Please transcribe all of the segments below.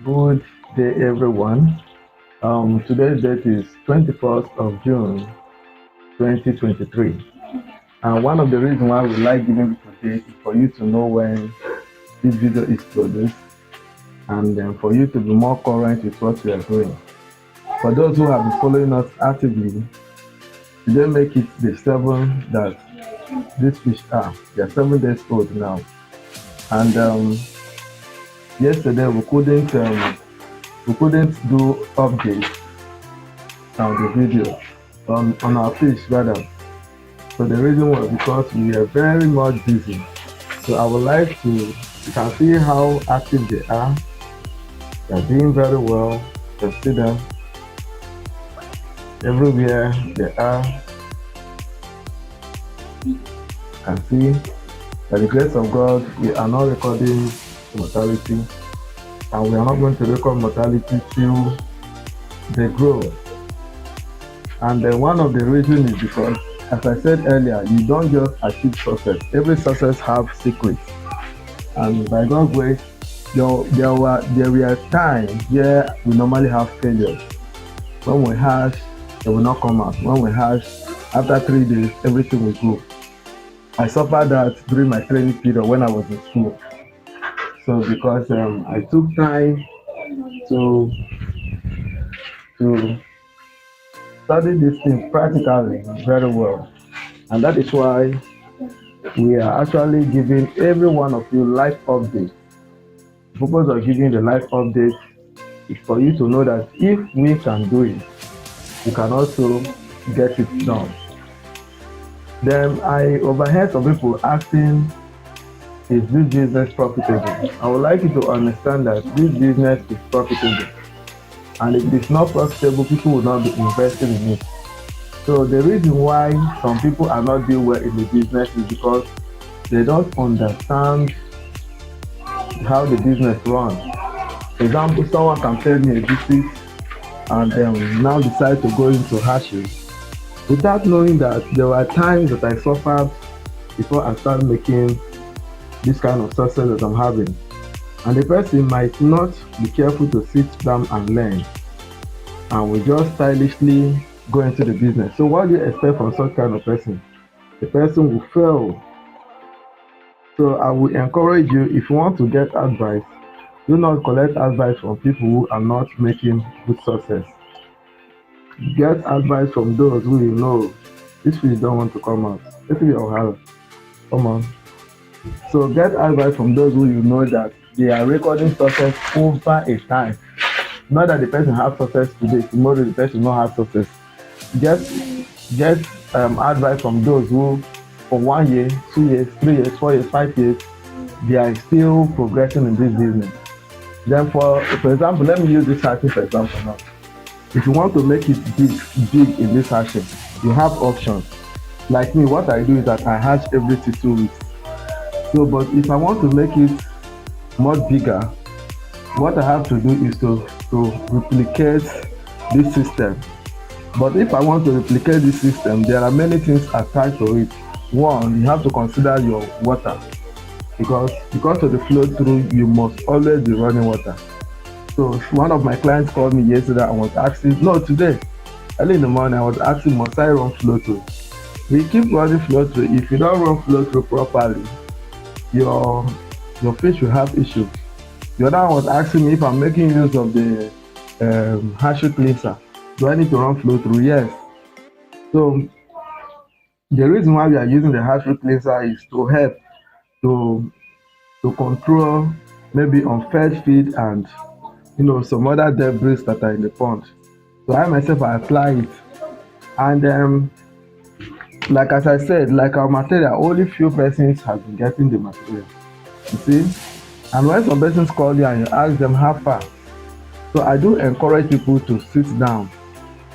Good day, everyone. Today's date is 21st of June 2023. And one of the reasons why we like giving people date is for you to know when this video is produced and then for you to be more current with what we are doing. For those who have been following us actively, today make it the 7th that these fish are. They are 7 days old now. And yesterday we couldn't do updates on the video on our fish rather. So the reason was because we are very much busy. So I would like to, you can see how active they are. They are doing very well. You can see them everywhere they are. You can see, by the grace of God, we are not recording mortality, and we are not going to record mortality till they grow. And then one of the reasons is because, as I said earlier, you don't just achieve success. Every success have secrets. And by God's grace, there were times where we normally have failures. When we hatch, they will not come out. When we hatch, after 3 days, everything will go. I suffered that during my training period when I was in school. So because I took time to to study these things practically very well, and that is why we are actually giving every one of you live updates. The purpose of giving the live update is for you to know that if we can do it, you can also get it done. Then I overheard some people asking, is this business profitable? I would like you to understand that this business is profitable. And if it is not profitable, people will not be investing in it. So the reason why some people are not doing well in the business is because they don't understand how the business runs. For example, someone can tell me a visit and now decide to go into hatchery without knowing that there were times that I suffered before I started making this kind of success that I'm having. And the person might not be careful to sit down and learn and will just stylishly go into the business. So what do you expect from such kind of person? The person will fail. So I will encourage you, if you want to get advice, do not collect advice from people who are not making good success. Get advice from those who you know this fish don't want to come out. Let me Ohio. Come on. So get advice from those who you know that they are recording success over a time. Not that the person have success today, tomorrow the person not have success. Get advice from those who for 1 year, 2 years, 3 years, 4 years, 5 years, they are still progressing in this business. Then for example, let me use this hatching for example now. If you want to make it big in this hatching, you have options. Like me, what I do is that I hatch every 2 weeks. So, but if I want to make it much bigger, what I have to do is to replicate this system. But if I want to replicate this system, there are many things attached to it. One, you have to consider your water because of the flow through, you must always be running water. So one of my clients called me yesterday and was asking, no, today, early in the morning, I was asking, must I run flow through? We keep running flow through. If you don't run flow through properly, your fish will have issues. The other one was asking me if I'm making use of the hatchery cleanser. Do I need to run flow through? Yes. So the reason why we are using the hatchery cleanser is to help to control maybe unfed feed and some other debris that are in the pond. So I myself I apply it, and like as I said, like our material, only few persons have been getting the material. You see, and when some persons call you and you ask them how far, so I do encourage people to sit down,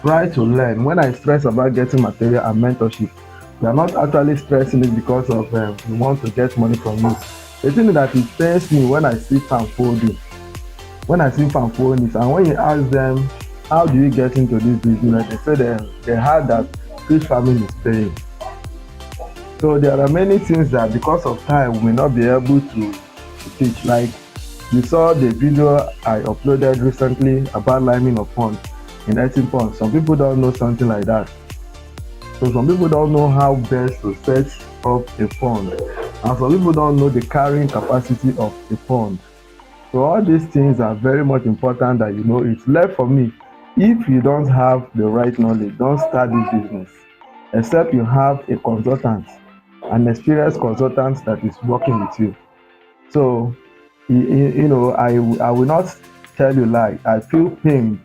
try to learn. When I stress about getting material and mentorship, we are not actually stressing it because of we want to get money from you. The thing that it pains me when I see farm folding, and when you ask them how do you get into this business, they say they heard that fish farming is paying. So there are many things that because of time we may not be able to teach. Like You saw the video I uploaded recently about liming of ponds in earthen ponds. Some people don't know something like that. So some people don't know how best to set up a pond, and some people don't know the carrying capacity of a pond. So all these things are very much important that you know. It's left for me. If you don't have the right knowledge, don't start this business except you have a consultant, an experienced consultant that is working with you. So I will not tell you lie. I feel pain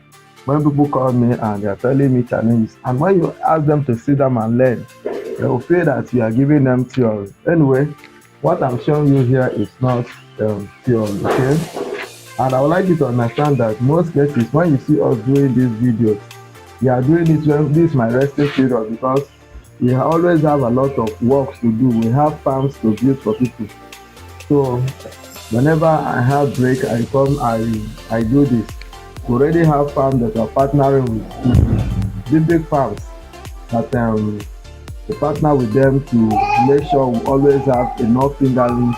when people call me and they are telling me challenges, and when you ask them to sit down and learn, they will feel that you are giving them theory. Anyway, what I'm showing you here is not theory, okay? And I would like you to understand that most cases when you see us doing these videos, we are doing it when this is my resting period, because we always have a lot of work to do. We have farms to build for people. So whenever I have break, I do this. We already have farms that are partnering with big farms that we partner with them to make sure we always have enough fingerlings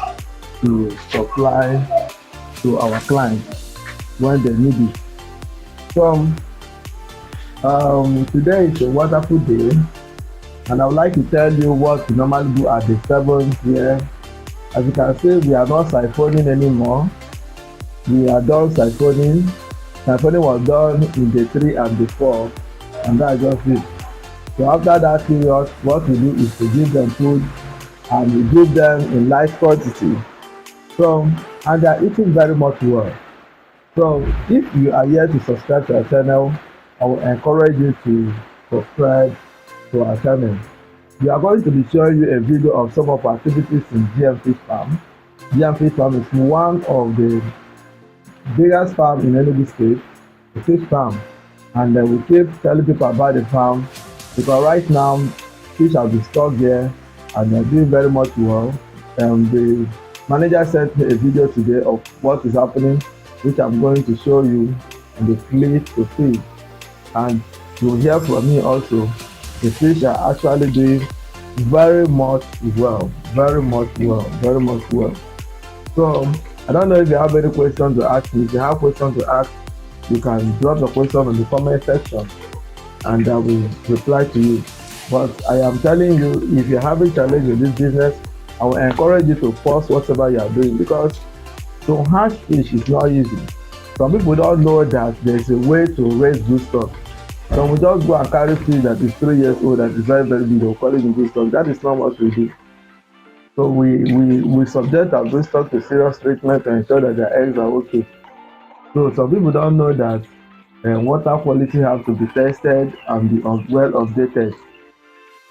to supply to our clients when they need it. So today is a wonderful day, and I would like to tell you what we normally do at the 7th here. As you can see, we are not siphoning anymore. We are done siphoning. Siphoning was done in the 3 and the 4, and that's just it. So after that period, what we do is to give them food, and we give them in large quantity. So, and they are eating very much well. So if you are here to subscribe to our channel, I will encourage you to subscribe to our channel. We are going to be showing you a video of some of our activities in GM Fish Farm. GM Fish Farm is one of the biggest farms in Enugu State, the fish farm. And we keep telling people about the farm because right now fish have been stocked there and they're doing very much well. The manager sent me a video today of what is happening, which I'm going to show you in the clip to see. And you'll hear from me also. The fish are actually doing very much well, very much well, very much well. So I don't know if you have any questions to ask me. If you have questions to ask, you can drop the question in the comment section and I will reply to you. But I am telling you, if you're having challenge with this business, I will encourage you to pause whatever you are doing, because to hatch fish is not easy. Some people don't know that there's a way to raise good stock. Some will just go and carry fish that is 3 years old, that is very, very big, they'll call it good stock. That is not what we do. So we subject our good stock to serious treatment to ensure that their eggs are okay. So some people don't know that water quality has to be tested and be well updated.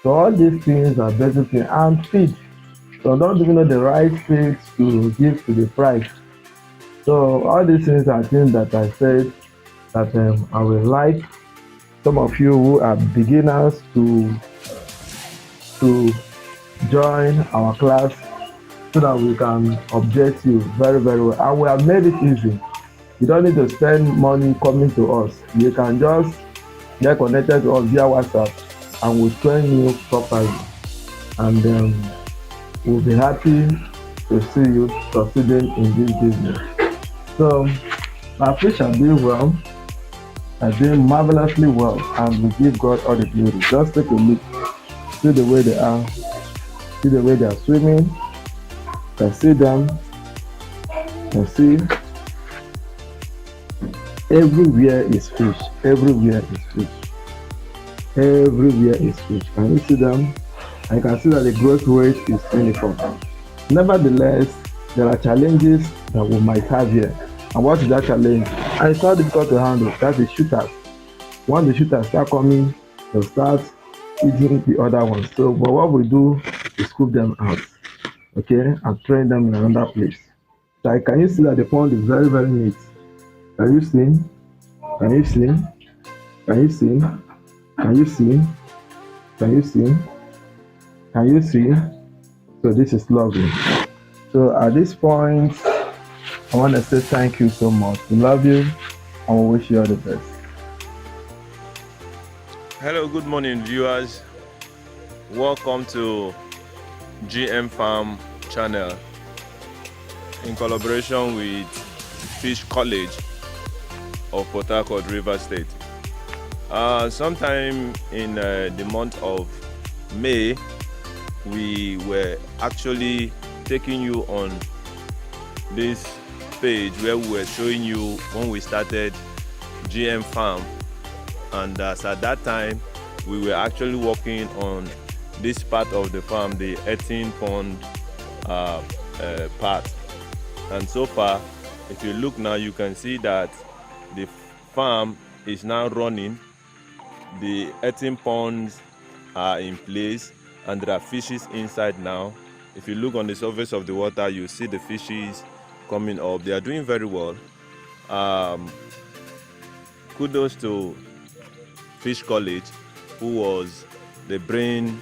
So all these things are basic things. And feed. So don't even know the right feed to give to the price. So all these things are things that I said that I would like some of you who are beginners to join our class so that we can update you very, very well. And we have made it easy. You don't need to spend money coming to us. You can just get connected to us via WhatsApp and we'll train you properly. And we'll be happy to see you succeeding in this business. So our fish are doing well, are doing marvelously well, and we give God all the glory. Just take a look, see the way they are, see the way they are swimming. You can see them, you can see everywhere is fish, everywhere is fish, everywhere is fish. Can you see them? I can see that the growth rate is uniform. Nevertheless, there are challenges that we might have here. And what is that challenge? And it's not difficult to handle. That's the shooters. Once the shooters start coming, they'll start eating the other ones. So, but what we do is scoop them out, okay, and train them in another place. So, can you see that the pond is very, very neat? Can you see? Can you see? Can you see? Can you see? Can you see? Can you see? So this is lovely. So at this point, I want to say thank you so much. We love you and we wish you all the best. Hello, good morning viewers. Welcome to GM Farm channel in collaboration with Fish College of Port Harcourt, River State. Sometime in the month of May, we were actually taking you on this page where we were showing you when we started GM Farm, and as at that time we were actually working on this part of the farm, the 18 pond part. And so far, if you look now, you can see that the farm is now running. The 18 ponds are in place and there are fishes inside now. If you look on the surface of the water, you see the fishes coming up. They are doing very well. Kudos to Fish College, who was the brain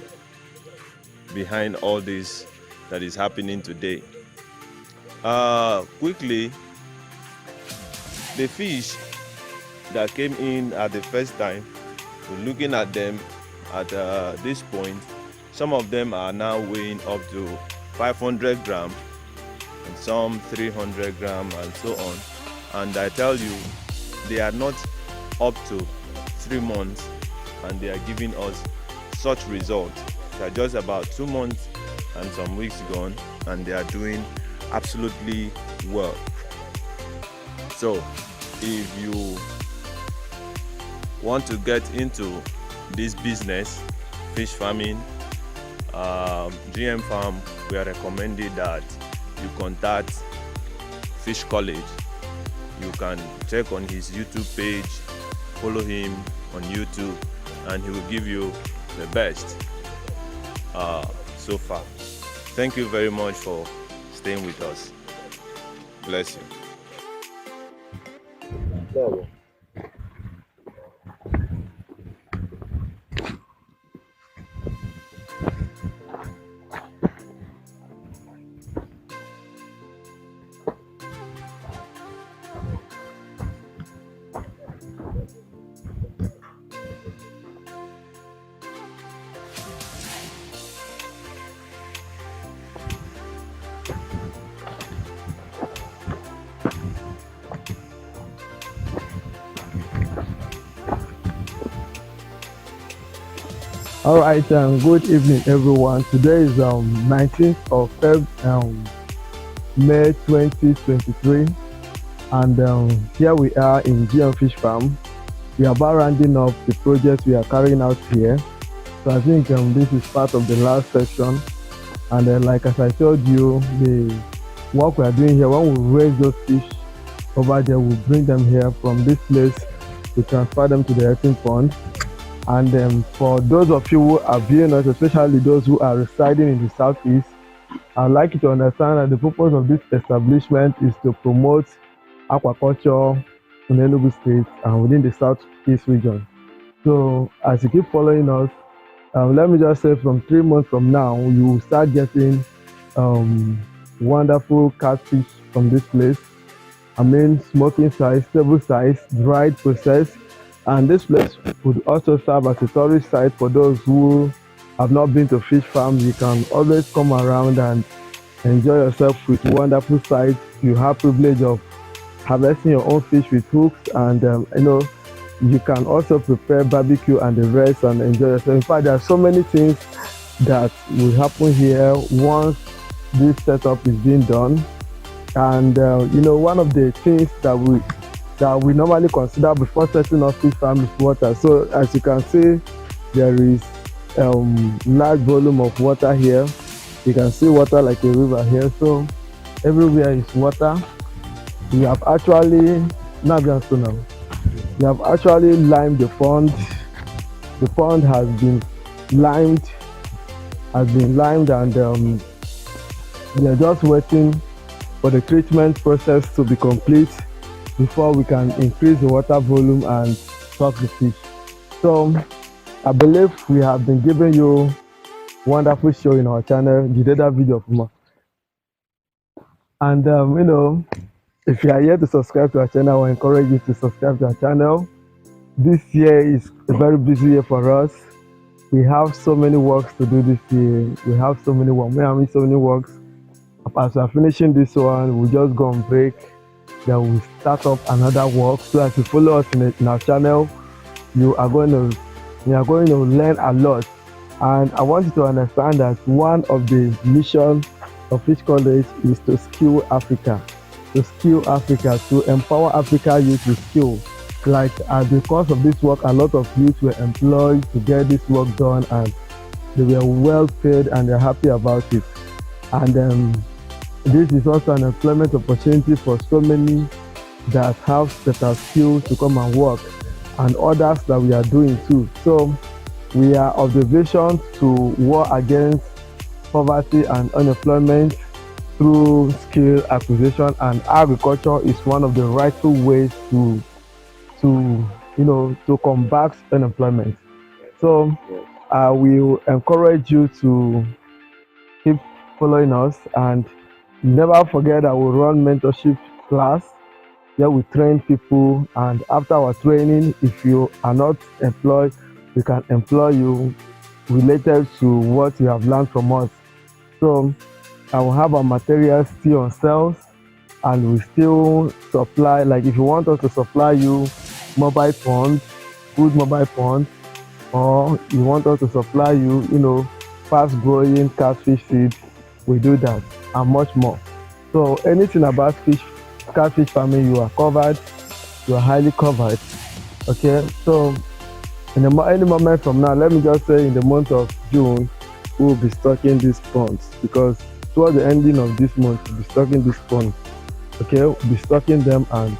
behind all this that is happening today. Quickly, the fish that came in at the first time, we're looking at them at this point. Some of them are now weighing up to 500 grams and some 300 grams and so on. And I tell you, they are not up to 3 months and they are giving us such results. They are just about 2 months and some weeks gone, and they are doing absolutely well. So if you want to get into this business, fish farming, GM Farm, we are recommended that you contact Fish College. You can check on his YouTube page, follow him on YouTube, and he will give you the best so far. Thank you very much for staying with us. Bless you. All right, good evening, everyone. Today is 19th of May 2023, and here we are in GM Fish Farm. We are about rounding up the project we are carrying out here. So I think this is part of the last section, and like as I told you, the work we are doing here, when we raise those fish over there, we bring them here from this place to transfer them to the 18 pond. And for those of you who are viewing us, especially those who are residing in the southeast, I'd like you to understand that the purpose of this establishment is to promote aquaculture in Enugu State and within the southeast region. So as you keep following us, let me just say from 3 months from now, you will start getting wonderful catfish from this place. I mean, smoking size, stable size, dried, processed. And this place would also serve as a tourist site for those who have not been to fish farms. You can always come around and enjoy yourself with wonderful sights. You have privilege of harvesting your own fish with hooks, and you can also prepare barbecue and the rest and enjoy yourself. In fact, there are so many things that will happen here once this setup is being done. And one of the things that we normally consider before setting up fish farm is water. So as you can see, there is large volume of water here. You can see water like a river here. So everywhere is water. We have actually limed the pond. The pond has been limed, and we are just waiting for the treatment process to be complete before we can increase the water volume and stock the fish. So I believe we have been giving you wonderful show in our channel. You did that video for me. And if you are here to subscribe to our channel, I encourage you to subscribe to our channel. This year is a very busy year for us. We have so many works to do this year. We have so many works. As we are finishing this one, we'll just go on break then we start up another work. So as you follow us in our channel, you are going to learn a lot. And I want you to understand that one of the mission of each college is to skill Africa, to empower Africa youth with skill. Like because of this work, a lot of youth were employed to get this work done, and they were well paid, and they're happy about it. And this is also an employment opportunity for so many that have better skills to come and work, and others that we are doing too. So we are of the vision to war against poverty and unemployment through skill acquisition, and agriculture is one of the rightful ways to combat unemployment. So I will encourage you to keep following us, and never forget that we run mentorship class where we train people, and after our training, if you are not employed, we can employ you related to what you have learned from us. So I will have our materials still on sales, and we still supply, like if you want us to supply you mobile pond, good mobile pond, or you want us to supply you, fast growing catfish seed, we do that and much more. So anything about catfish farming, you are covered, you are highly covered. Okay, so any moment from now, let me just say in the month of June, we will be stocking these ponds, because towards the ending of this month, we'll be stocking these ponds. Okay, we'll be stocking them, and